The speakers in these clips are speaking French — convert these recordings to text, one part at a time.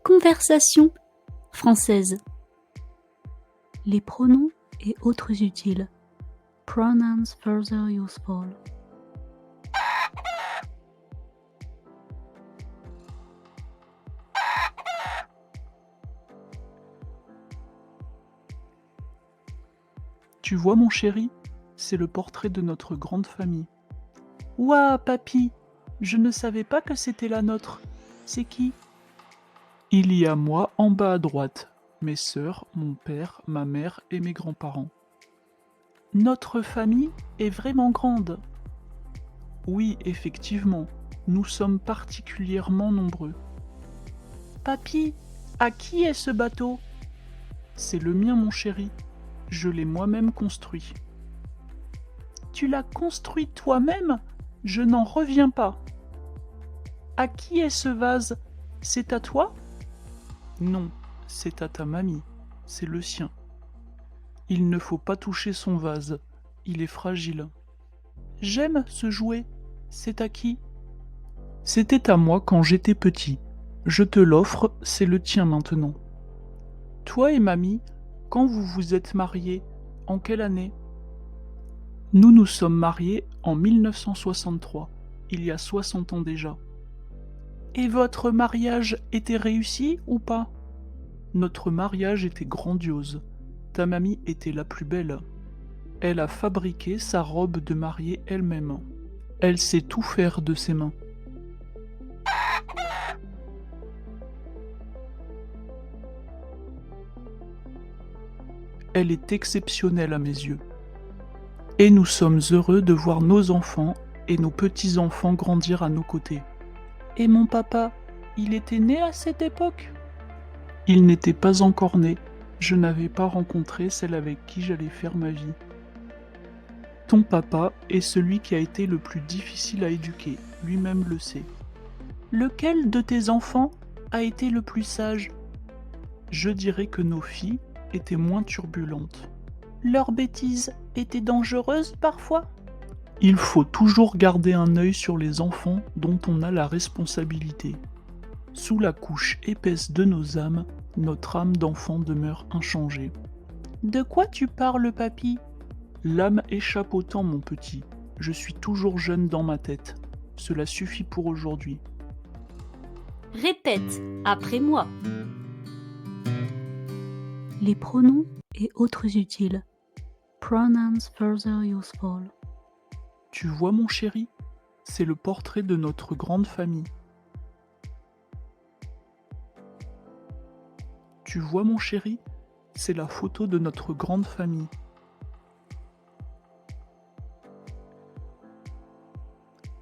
Conversation française. Les pronoms et autres utiles. Pronouns further useful. Tu vois, mon chéri, c'est le portrait de notre grande famille. Ouah, papy, je ne savais pas que c'était la nôtre. C'est qui? Il y a moi en bas à droite, mes sœurs, mon père, ma mère et mes grands-parents. Notre famille est vraiment grande. Oui, effectivement, nous sommes particulièrement nombreux. Papy, à qui est ce bateau? C'est le mien, mon chéri. Je l'ai moi-même construit. Tu l'as construit toi-même? Je n'en reviens pas. À qui est ce vase? C'est à toi? Non, c'est à ta mamie. C'est le sien. Il ne faut pas toucher son vase. Il est fragile. J'aime ce jouet. C'est à qui? C'était à moi quand j'étais petit. Je te l'offre, c'est le tien maintenant. Toi et mamie, quand vous vous êtes mariés, en quelle année? Nous nous sommes mariés en 1963, il y a 60 ans déjà. Et votre mariage était réussi ou pas? Notre mariage était grandiose. Ta mamie était la plus belle. Elle a fabriqué sa robe de mariée elle-même. Elle sait tout faire de ses mains. Elle est exceptionnelle à mes yeux. Et nous sommes heureux de voir nos enfants et nos petits-enfants grandir à nos côtés. Et mon papa, il était né à cette époque? Il n'était pas encore né. Je n'avais pas rencontré celle avec qui j'allais faire ma vie. Ton papa est celui qui a été le plus difficile à éduquer, lui-même le sait. Lequel de tes enfants a été le plus sage? Je dirais que nos filles étaient moins turbulentes. Leurs bêtises étaient dangereuses parfois? Il faut toujours garder un œil sur les enfants dont on a la responsabilité. Sous la couche épaisse de nos âmes, notre âme d'enfant demeure inchangée. De quoi tu parles, papy? L'âme échappe au temps, mon petit. Je suis toujours jeune dans ma tête. Cela suffit pour aujourd'hui. Répète après moi. Les pronoms et autres utiles. Pronouns further useful. Tu vois, mon chéri, c'est le portrait de notre grande famille. Tu vois, mon chéri, c'est la photo de notre grande famille.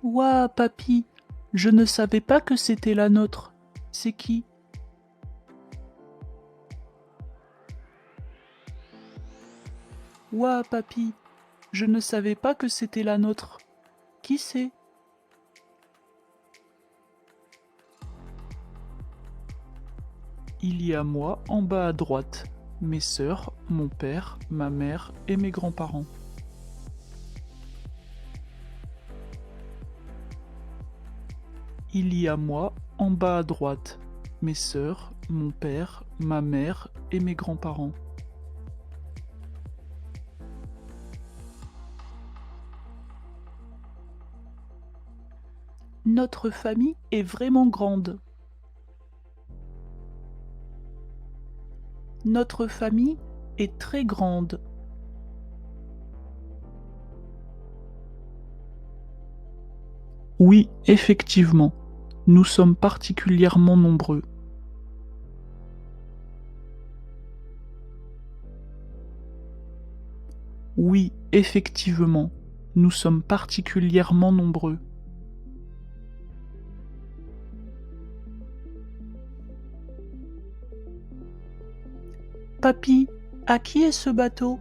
Ouah, papy, je ne savais pas que c'était la nôtre. C'est qui? Ouah, papy, je ne savais pas que c'était la nôtre. Qui c'est? Il y a moi en bas à droite, mes sœurs, mon père, ma mère et mes grands-parents. Il y a moi en bas à droite, mes sœurs, mon père, ma mère et mes grands-parents. Notre famille est vraiment grande. Notre famille est très grande. Oui, effectivement, nous sommes particulièrement nombreux. Oui, effectivement, nous sommes particulièrement nombreux. Papy, à qui est ce bateau?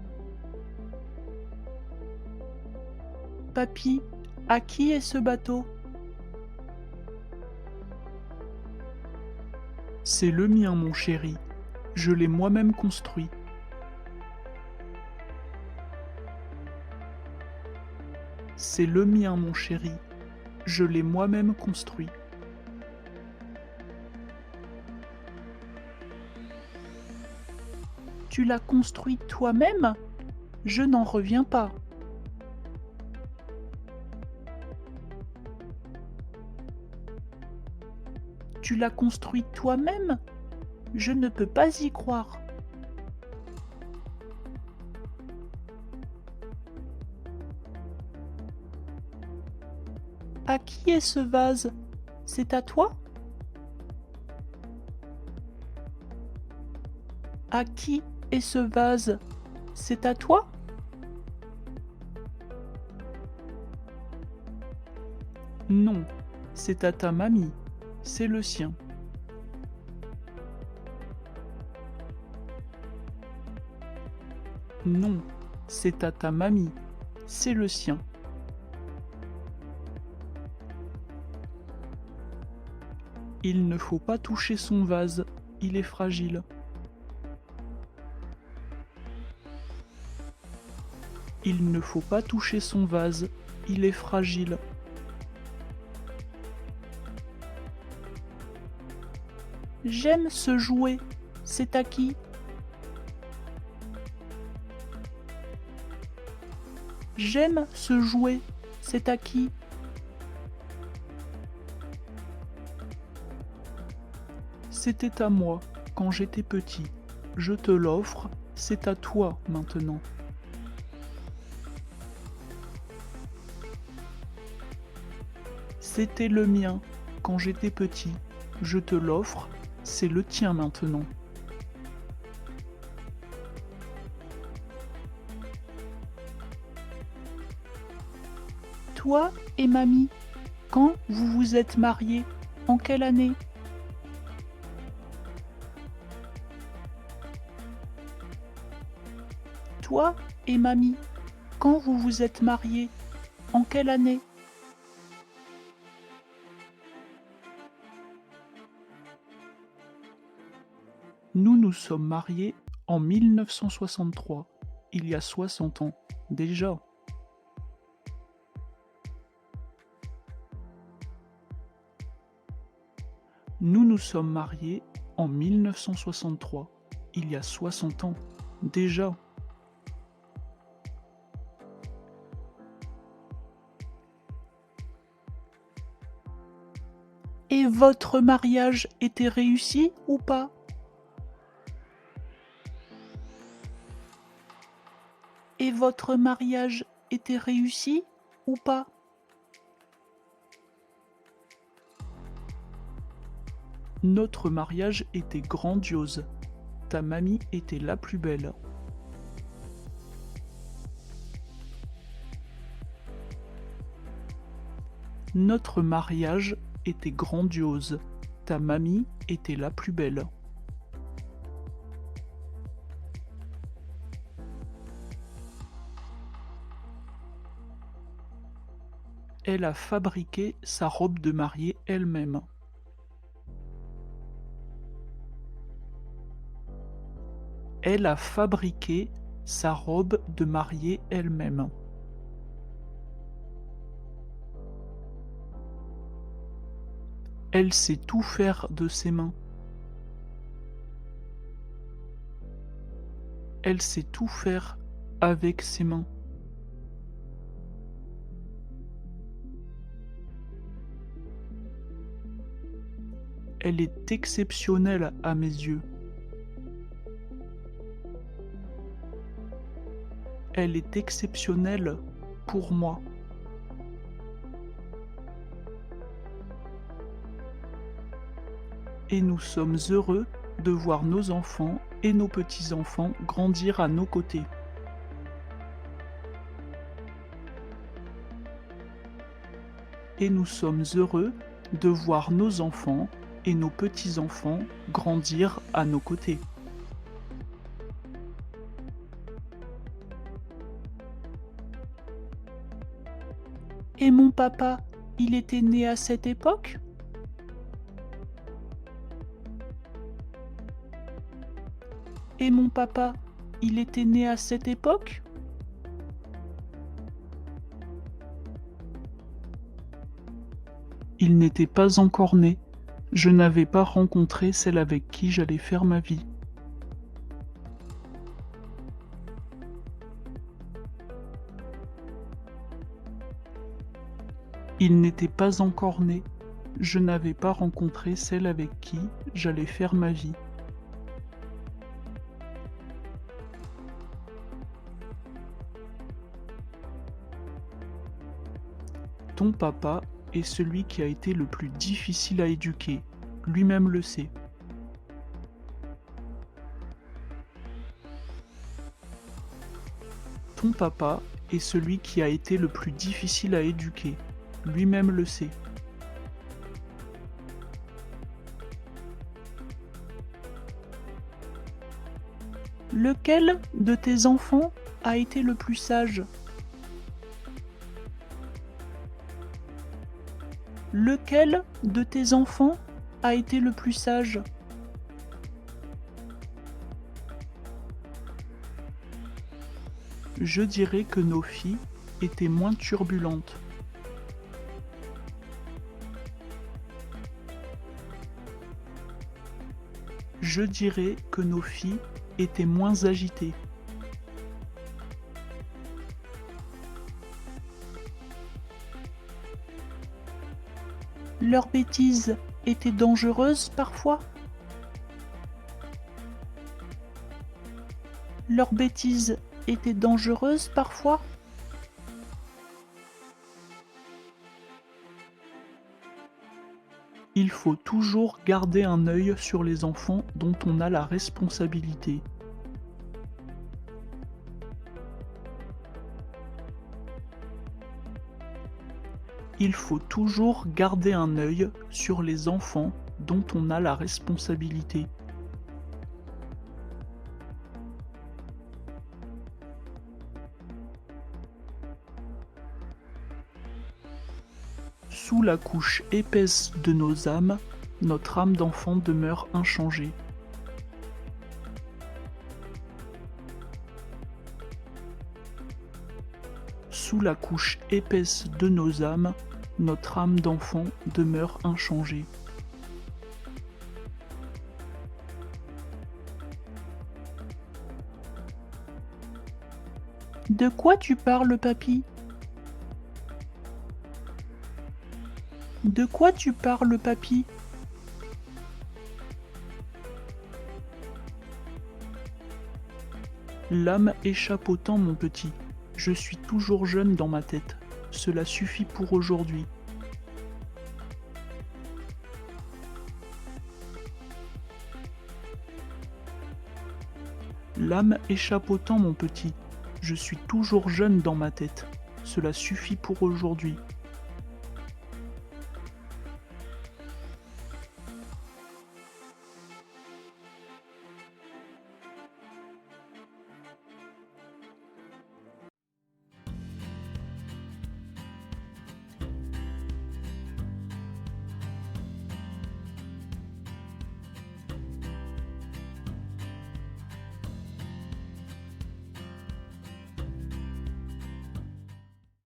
Papy, à qui est ce bateau? C'est le mien, mon chéri. Je l'ai moi-même construit. C'est le mien, mon chéri. Je l'ai moi-même construit. Tu l'as construite toi-même? Je n'en reviens pas. Tu l'as construite toi-même? Je ne peux pas y croire. À qui est ce vase? C'est à toi? À qui est ce vase? C'est à toi? Non, c'est à ta mamie. C'est le sien. Non, c'est à ta mamie. C'est le sien. Il ne faut pas toucher son vase. Il est fragile. Il ne faut pas toucher son vase. Il est fragile. J'aime ce jouet. C'est à qui? J'aime ce jouet. C'est à qui? C'était à moi quand j'étais petit. Je te l'offre. C'est à toi maintenant. C'était le mien quand j'étais petit. Je te l'offre. C'est le tien maintenant. Toi et mamie, quand vous vous êtes mariés? En quelle année? Toi et mamie, quand vous vous êtes mariés? En quelle année? Nous nous sommes mariés en 1963, il y a 60 ans, déjà. Nous nous sommes mariés en 1963, il y a 60 ans, déjà. Et votre mariage était réussi ou pas? Et votre mariage était réussi ou pas? Notre mariage était grandiose. Ta mamie était la plus belle. Notre mariage était grandiose. Ta mamie était la plus belle. Elle a fabriqué sa robe de mariée elle-même. Elle a fabriqué sa robe de mariée elle-même. Elle sait tout faire de ses mains. Elle sait tout faire avec ses mains. Elle est exceptionnelle à mes yeux. Elle est exceptionnelle pour moi. Et nous sommes heureux de voir nos enfants et nos petits-enfants grandir à nos côtés. Et nous sommes heureux de voir nos enfants et nos petits-enfants grandir à nos côtés. Et mon papa, il était né à cette époque? Et mon papa, il était né à cette époque? Il n'était pas encore né. Je n'avais pas rencontré celle avec qui j'allais faire ma vie. Il n'était pas encore né. Je n'avais pas rencontré celle avec qui j'allais faire ma vie. Ton papa est celui qui a été le plus difficile à éduquer. Lui-même le sait. Ton papa est celui qui a été le plus difficile à éduquer. Lui-même le sait. Lequel de tes enfants a été le plus sage? Lequel de tes enfants a été le plus sage? Je dirais que nos filles étaient moins turbulentes. Je dirais que nos filles étaient moins agitées. Leurs bêtises étaient dangereuses parfois? Leurs bêtises étaient dangereuses parfois? Il faut toujours garder un œil sur les enfants dont on a la responsabilité. Il faut toujours garder un œil sur les enfants dont on a la responsabilité. Sous la couche épaisse de nos âmes, notre âme d'enfant demeure inchangée. Sous la couche épaisse de nos âmes, notre âme d'enfant demeure inchangée. De quoi tu parles, papy? De quoi tu parles, papy? L'âme échappe au temps, mon petit. Je suis toujours jeune dans ma tête. Cela suffit pour aujourd'hui. L'âme échappe au temps, mon petit. Je suis toujours jeune dans ma tête. Cela suffit pour aujourd'hui.